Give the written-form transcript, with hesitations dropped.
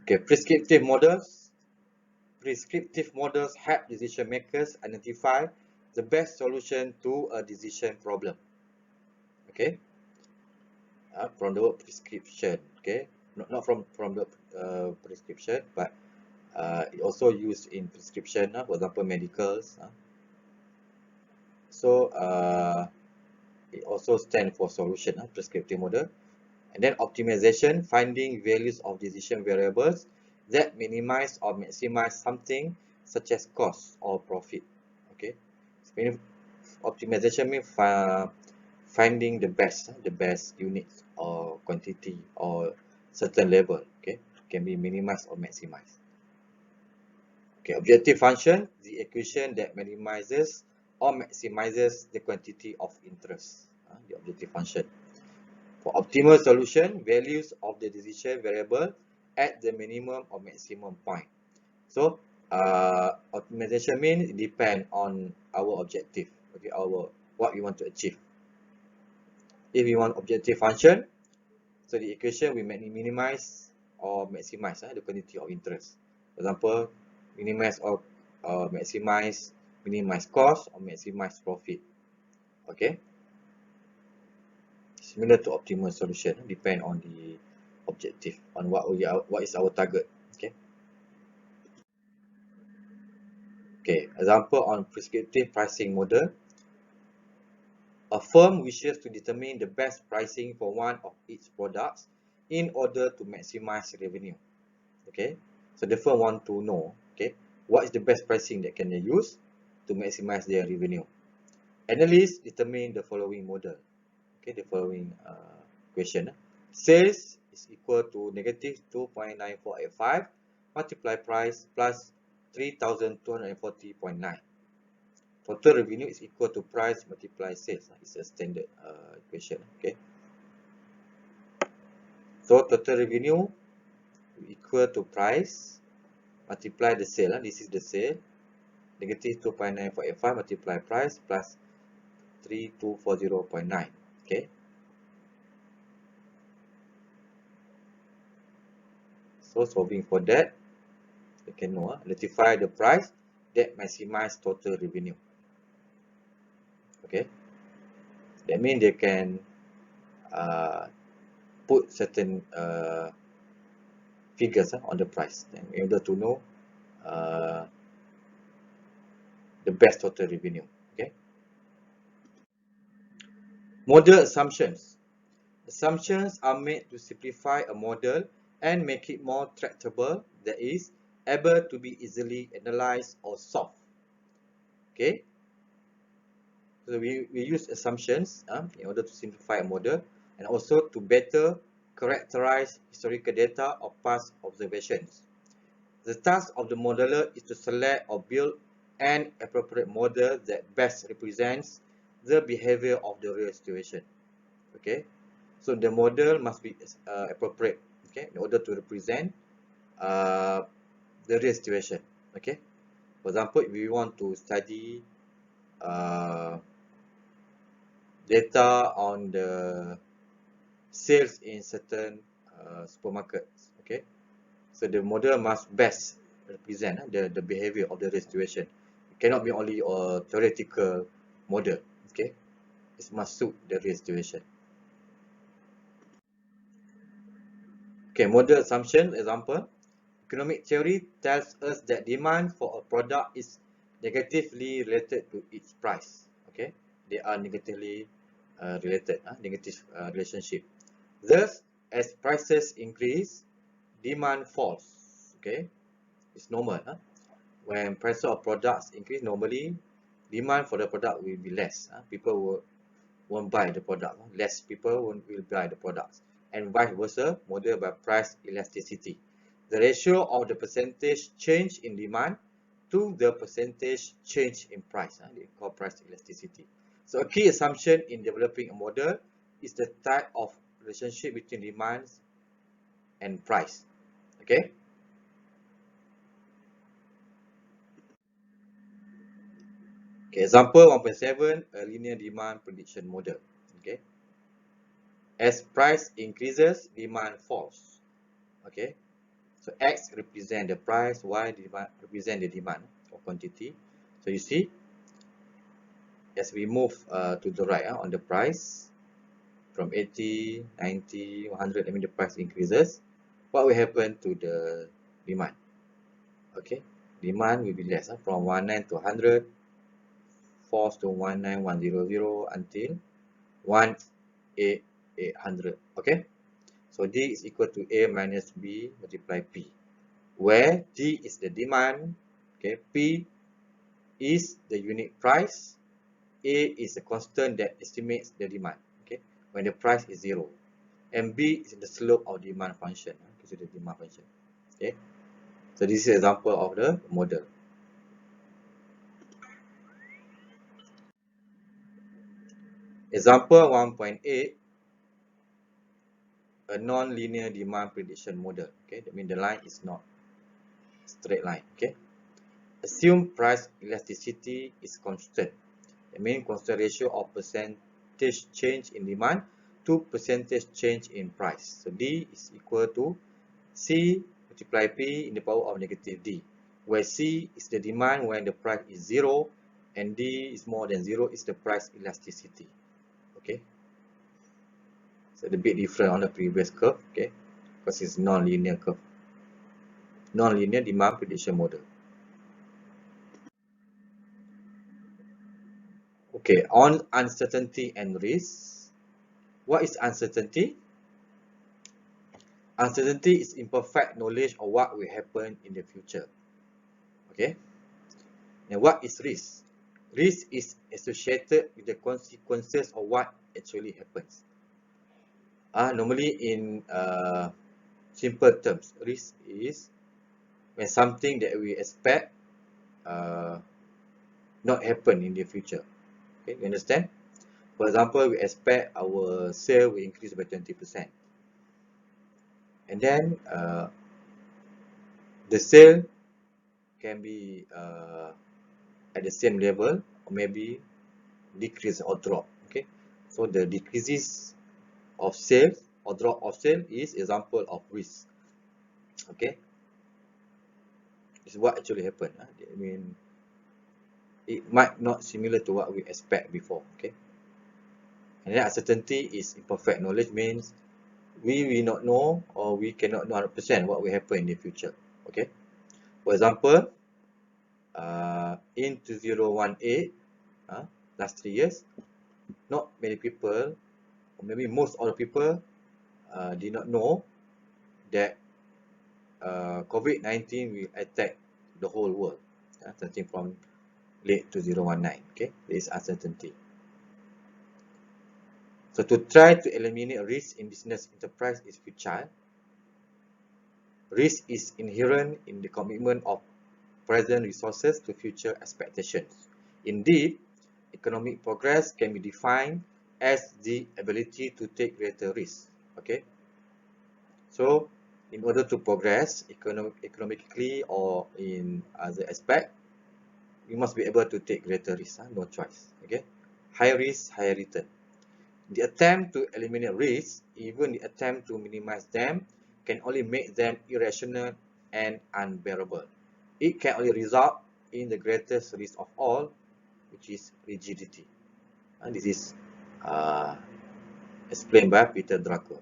Okay, prescriptive models. Prescriptive models help decision makers identify the best solution to a decision problem. Okay, from the word prescription. Okay, not from the prescription, but it also used in prescription. For example, medicals. So it also stands for solution. Prescriptive model. And then optimization, finding values of decision variables that minimize or maximize something such as cost or profit. Okay, so optimization means finding the best units or quantity or certain level. Okay, can be minimized or maximized. Okay, objective function, the equation that minimizes or maximizes the quantity of interest. The objective function. For optimal solution, values of the decision variable at the minimum or maximum point. So, optimization means it depends on our objective, okay, what we want to achieve. If we want objective function, so the equation we minimize or maximize the quantity of interest. For example, minimize or minimize cost or maximize profit. Okay. Similar to optimal solution, depend on the objective, on what is our target. Okay. Okay. Example on prescriptive pricing model. A firm wishes to determine the best pricing for one of its products in order to maximize revenue. Okay. So the firm want to know, okay, what is the best pricing that can they use to maximize their revenue. Analysts determine the following model. Okay, the following question. Sales is equal to negative 2.9485 multiply price plus 3,240.9. Total revenue is equal to price multiply sales. It's a standard equation. Okay. So total revenue equal to price multiply the sale. This is the sale. Negative 2.9485 multiply price plus 3240.9. Okay. So solving for that, you can know, identify the price that maximize total revenue. Okay. That means they can put certain figures on the price in order to know the best total revenue. Okay. Model assumptions. Assumptions are made to simplify a model and make it more tractable, that is, able to be easily analyzed or solved. Okay. So we use assumptions in order to simplify a model and also to better characterize historical data or past observations. The task of the modeler is to select or build an appropriate model that best represents the behavior of the real situation. Okay, so the model must be appropriate, okay, in order to represent the real situation. Okay, for example, if we want to study data on the sales in certain supermarkets, okay, so the model must best represent the behavior of the real situation. It cannot be only a theoretical model, okay, it must suit the real situation. Okay, model assumption example. Economic theory tells us that demand for a product is negatively related to its price. Okay, they are negatively related, negative relationship. Thus, as prices increase, demand falls. Okay, it's normal. When price of products increase, normally demand for the product will be less. People won't buy the product. Less people will buy the products. And vice versa, model by price elasticity. The ratio of the percentage change in demand to the percentage change in price. They call price elasticity. So a key assumption in developing a model is the type of relationship between demand and price. Okay. Okay, example 1.7, a linear demand prediction model. Okay. As price increases, demand falls. Okay. So X represent the price, Y represent the demand or quantity. So you see, as we move to the right on the price, from 80, 90, 100, I mean the price increases, what will happen to the demand? Okay, demand will be less from 19 to 100, falls to 19100 until 18800. Okay, so D is equal to A minus B multiply P, where D is the demand, okay, P is the unit price, A is a constant that estimates the demand, okay, when the price is 0, and B is the slope of demand function, consider the demand function. Okay, so this is an example of the model. Example 1.8, a non-linear demand prediction model. Okay, that means the line is not straight line. Okay, assume price elasticity is constant. The mean constant ratio of percentage change in demand to percentage change in price. So D is equal to C multiply P in the power of negative D, where C is the demand when the price is 0 and D is more than 0 is the price elasticity. Okay, so the bit different on the previous curve, okay, because it's non-linear curve, non-linear demand prediction model. Okay, on uncertainty and risk. What is uncertainty? Uncertainty is imperfect knowledge of what will happen in the future. Okay. And what is risk? Risk is associated with the consequences of what actually happens. Normally in simple terms, risk is when something that we expect not happen in the future. Okay, you understand? For example, we expect our sale will increase by 20%. And then the sale can be at the same level or maybe decrease or drop. Okay, so the decreases of sales or drop of sale is example of risk. Okay, this is what actually happened. I mean, it might not similar to what we expect before. Okay, and then uncertainty is imperfect knowledge, means we will not know or we cannot know 100% what will happen in the future. Okay, for example, in 2018, last 3 years, not many people, or maybe most of the people, did not know that COVID-19 will attack the whole world, starting from late 2019. Okay, there is uncertainty. So to try to eliminate risk in business enterprise is futile. Risk is inherent in the commitment of present resources to future expectations. Indeed, economic progress can be defined as the ability to take greater risk. Okay, so in order to progress economically or in other aspect, we must be able to take greater risk. No choice. Okay, high risk, higher return. The attempt to eliminate risks, even the attempt to minimize them, can only make them irrational and unbearable. It can only result in the greatest risk of all, which is rigidity. And this is explained by Peter Drucker.